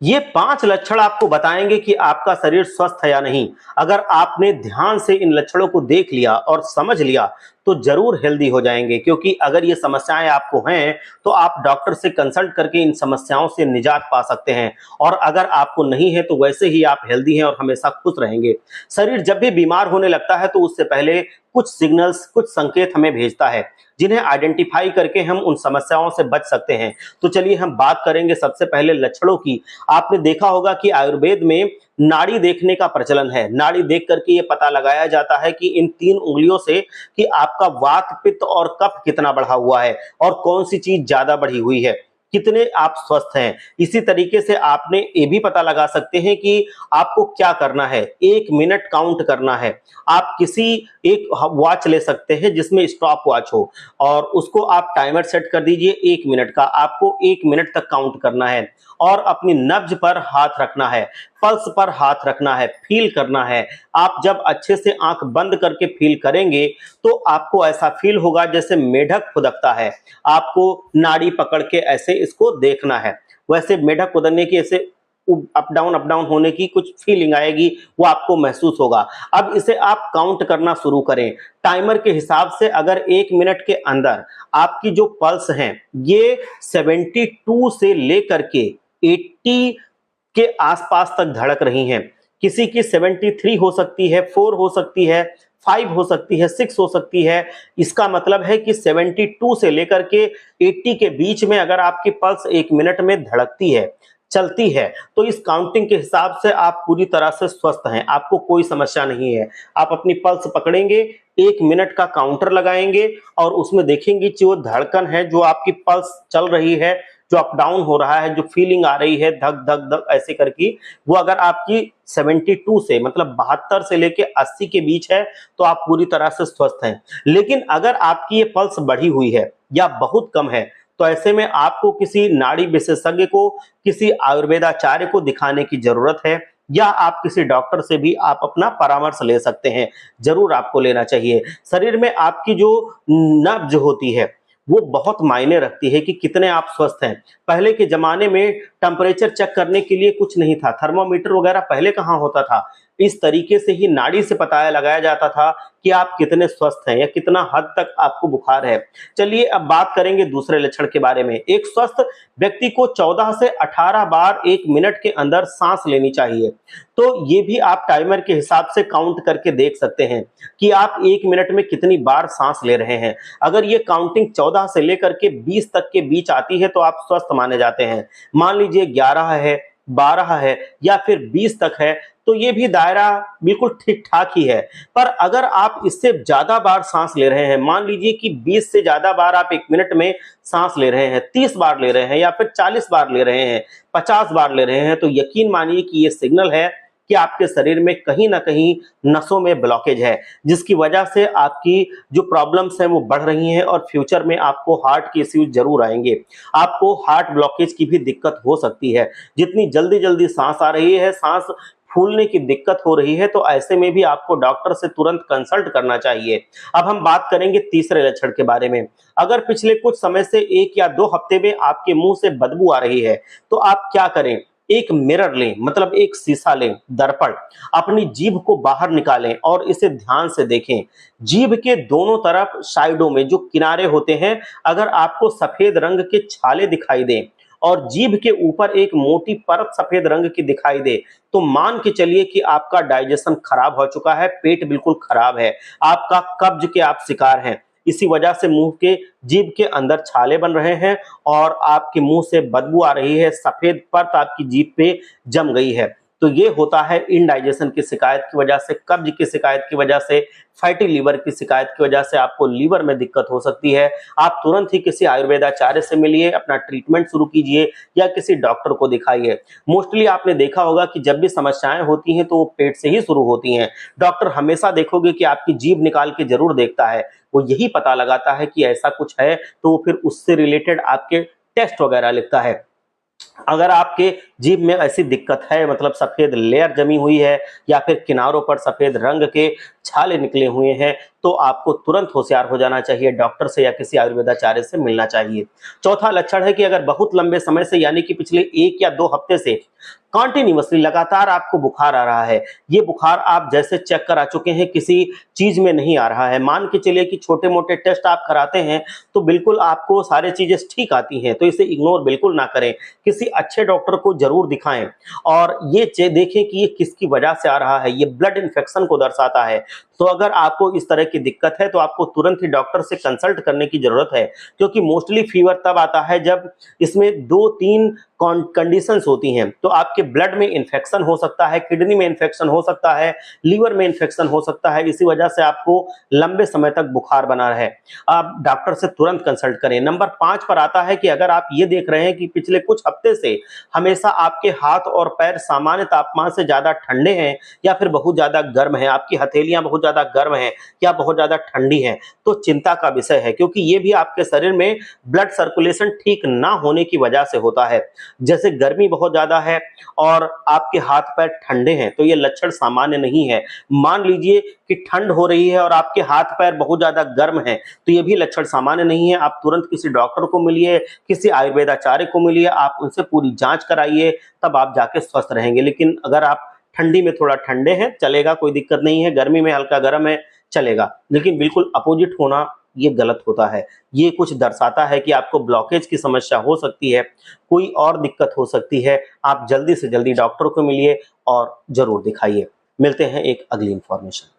ये 5 लक्षण आपको बताएंगे कि आपका शरीर स्वस्थ है या नहीं। अगर आपने ध्यान से इन लक्षणों को देख लिया और समझ लिया तो जरूर हेल्दी हो जाएंगे, क्योंकि अगर ये समस्याएं आपको हैं तो आप डॉक्टर से कंसल्ट करके इन समस्याओं से निजात पा सकते हैं। और अगर आपको नहीं है तो वैसे ही आप हेल्दी हैं और हमेशा खुश रहेंगे। शरीर जब भी बीमार होने लगता है तो उससे पहले कुछ सिग्नल्स, कुछ संकेत हमें भेजता है, जिन्हें आइडेंटिफाई करके हम उन समस्याओं से बच सकते हैं। तो चलिए हम बात करेंगे सबसे पहले लक्षणों की। आपने देखा होगा कि आयुर्वेद में नाड़ी देखने का प्रचलन है। नाड़ी देख करके ये पता लगाया जाता है कि इन 3 उंगलियों से कि आपका वात, पित्त और कफ कितना बढ़ा हुआ है और कौन सी चीज ज्यादा बढ़ी हुई है, कितने आप स्वस्थ हैं। इसी तरीके से आपने ये भी पता लगा सकते हैं कि आपको क्या करना है। 1 मिनट काउंट करना है। आप किसी एक वॉच ले सकते हैं जिसमें स्टॉप वॉच हो और उसको आप टाइमर सेट कर दीजिए 1 मिनट का। आपको 1 मिनट तक काउंट करना है और अपनी नब्ज पर हाथ रखना है, पल्स पर हाथ रखना है, फील करना है। आप जब अच्छे से आंख बंद करके फील करेंगे तो आपको ऐसा फील होगा जैसे मेढक फुदकता है। आपको नाड़ी पकड़ के ऐसे इसको देखना है। वैसे मेढक फुदकने की ऐसे अप डाउन होने की कुछ फीलिंग आएगी, वो आपको महसूस होगा। अब इसे आप काउंट करना शुरू करें टाइमर के हिसाब से। अगर 1 मिनट के अंदर आपकी जो पल्स हैं ये 72 से लेकर के 80 के आसपास तक धड़क रही हैं, किसी की 73 हो सकती है, 4 हो सकती है, 5 हो सकती है, 6 हो सकती है, इसका मतलब है कि 72 से लेकर के 80 के बीच में अगर आपकी पल्स 1 मिनट में धड़कती है, चलती है, तो इस काउंटिंग के हिसाब से आप पूरी तरह से स्वस्थ हैं, आपको कोई समस्या नहीं है। आप अपनी पल्स पकड़ेंगे, 1 मिनट का काउंटर लगाएंगे और उसमें देखेंगे कि वो धड़कन है, जो आपकी पल्स चल रही है, जो अप डाउन हो रहा है, जो फीलिंग आ रही है धक धक धक ऐसे करके, वो अगर आपकी 72 से मतलब 72 से लेके 80 के बीच है तो आप पूरी तरह से स्वस्थ हैं। लेकिन अगर आपकी ये पल्स बढ़ी हुई है या बहुत कम है तो ऐसे में आपको किसी नाड़ी विशेषज्ञ को, किसी आयुर्वेदाचार्य को दिखाने की जरूरत है, या आप किसी डॉक्टर से भी आप अपना परामर्श ले सकते हैं। जरूर आपको लेना चाहिए। शरीर में आपकी जो नब्ज होती है वो बहुत मायने रखती है कि कितने आप स्वस्थ हैं। पहले के जमाने में टेम्परेचर चेक करने के लिए कुछ नहीं था, थर्मामीटर वगैरह पहले कहाँ होता था। इस तरीके से ही नाड़ी से पता लगाया जाता था कि आप कितने स्वस्थ हैं या कितना हद तक आपको बुखार है। चलिए अब बात करेंगे दूसरे लक्षण के बारे में। एक स्वस्थ व्यक्ति को 14 से 18 बार 1 मिनट के अंदर सांस लेनी चाहिए। तो ये भी आप टाइमर के हिसाब से काउंट करके देख सकते हैं कि आप 1 मिनट में कितनी बार सांस ले रहे हैं। अगर ये काउंटिंग 14 से लेकर के 20 तक के बीच आती है तो आप स्वस्थ माने जाते हैं। मान लीजिए 11 है, 12 है या फिर 20 तक है तो ये भी दायरा बिल्कुल ठीक ठाक ही है। पर अगर आप इससे ज्यादा बार सांस ले रहे हैं, मान लीजिए कि 20 से ज्यादा बार आप 1 मिनट में सांस ले रहे हैं, 30 बार ले रहे हैं या फिर 40 बार ले रहे हैं, 50 बार ले रहे हैं, तो यकीन मानिए कि ये सिग्नल है कि आपके शरीर में कहीं ना कहीं नसों में ब्लॉकेज है, जिसकी वजह से आपकी जो प्रॉब्लम्स हैं वो बढ़ रही हैं और फ्यूचर में आपको हार्ट के इश्यूज जरूर आएंगे। आपको हार्ट ब्लॉकेज की भी दिक्कत हो सकती है। जितनी जल्दी जल्दी सांस आ रही है, सांस फूलने की दिक्कत हो रही है, तो ऐसे में भी आपको डॉक्टर से तुरंत कंसल्ट करना चाहिए। अब हम बात करेंगे तीसरे लक्षण के बारे में। अगर पिछले कुछ समय से 1 या 2 हफ्ते में आपके मुंह से बदबू आ रही है तो आप क्या करें, एक मिरर लें, मतलब एक शीशा लें, दर्पण, अपनी जीभ को बाहर निकालें और इसे ध्यान से देखें। जीभ के दोनों तरफ साइडों में जो किनारे होते हैं, अगर आपको सफेद रंग के छाले दिखाई दें और जीभ के ऊपर एक मोटी परत सफेद रंग की दिखाई दे, तो मान के चलिए कि आपका डाइजेशन खराब हो चुका है, पेट बिल्कुल खराब है, आपका कब्ज के आप शिकार हैं। इसी वजह से मुंह के, जीभ के अंदर छाले बन रहे हैं और आपके मुंह से बदबू आ रही है, सफेद परत आपकी जीभ पे जम गई है। तो ये होता है इंडाइजेशन की शिकायत की वजह से, कब्ज की शिकायत की वजह से, फैटी लीवर की शिकायत की वजह से आपको लीवर में दिक्कत हो सकती है। आप तुरंत ही किसी आयुर्वेदाचार्य से मिलिए, अपना ट्रीटमेंट शुरू कीजिए या किसी डॉक्टर को दिखाइए। मोस्टली आपने देखा होगा कि जब भी समस्याएं होती हैं तो वो पेट से ही शुरू होती हैं। डॉक्टर हमेशा देखोगे कि आपकी जीभ निकाल के जरूर देखता है, वो यही पता लगाता है कि ऐसा कुछ है, तो फिर उससे रिलेटेड आपके टेस्ट वगैरह लिखता है। अगर आपके जीभ में ऐसी दिक्कत है, मतलब सफेद लेयर जमी हुई है या फिर किनारों पर सफेद रंग के छाले निकले हुए हैं, तो आपको तुरंत होशियार हो जाना चाहिए, डॉक्टर से या किसी आयुर्वेदाचार्य से मिलना चाहिए। चौथा लक्षण है कि अगर बहुत लंबे समय से यानी कि पिछले 1 या 2 हफ्ते से कंटिन्यूअसली लगातार आपको बुखार आ रहा है, ये बुखार आप जैसे चेक करा चुके हैं, किसी चीज में नहीं आ रहा है। मान के चलिए कि छोटे मोटे टेस्ट आप कराते हैं तो बिल्कुल आपको सारी चीजें ठीक आती हैं, तो इसे इग्नोर बिल्कुल ना करें, किसी अच्छे डॉक्टर को जरूर दिखाएं और ये देखें कि ये किसकी वजह से आ रहा है। ये ब्लड इन्फेक्शन को दर्शाता है। तो अगर आपको इस तरह की दिक्कत है तो आपको तुरंत ही डॉक्टर से कंसल्ट करने की जरूरत है, क्योंकि मोस्टली फीवर तब आता है जब इसमें 2-3 कंडीशंस होती हैं। तो आपके ब्लड में इन्फेक्शन हो सकता है, किडनी में इन्फेक्शन हो सकता है, लीवर में इन्फेक्शन हो सकता है, इसी वजह से आपको लंबे समय तक बुखार बना रहे। आप डॉक्टर से तुरंत कंसल्ट करें। नंबर 5 पर आता है कि अगर आप ये देख रहे हैं कि पिछले कुछ हफ्ते से हमेशा आपके हाथ और पैर सामान्य तापमान से ज्यादा ठंडे हैं या फिर बहुत ज्यादा गर्म हैं, आपकी हथेलियां बहुत ज्यादा गर्म हैं या बहुत ज्यादा ठंडी हैं, तो चिंता का विषय है, क्योंकि ये भी आपके शरीर में ब्लड सर्कुलेशन ठीक ना होने की वजह से होता है। जैसे गर्मी बहुत ज्यादा है और आपके हाथ पैर ठंडे हैं, तो ये लक्षण सामान्य नहीं है। मान लीजिए कि ठंड हो रही है और आपके हाथ पैर बहुत ज्यादा गर्म हैं, तो ये भी लक्षण सामान्य नहीं है। आप तुरंत किसी डॉक्टर को मिलिए, किसी आयुर्वेदाचार्य को मिलिए, आप उनसे पूरी जांच कराइए, तब आप जाके स्वस्थ रहेंगे। लेकिन अगर आप ठंडी में थोड़ा ठंडे हैं, चलेगा, कोई दिक्कत नहीं है, गर्मी में हल्का गर्म है, चलेगा, लेकिन बिल्कुल अपोजिट होना ये गलत होता है। ये कुछ दर्शाता है कि आपको ब्लॉकेज की समस्या हो सकती है, कोई और दिक्कत हो सकती है। आप जल्दी से जल्दी डॉक्टर को मिलिए और जरूर दिखाइए। मिलते हैं एक अगली इंफॉर्मेशन।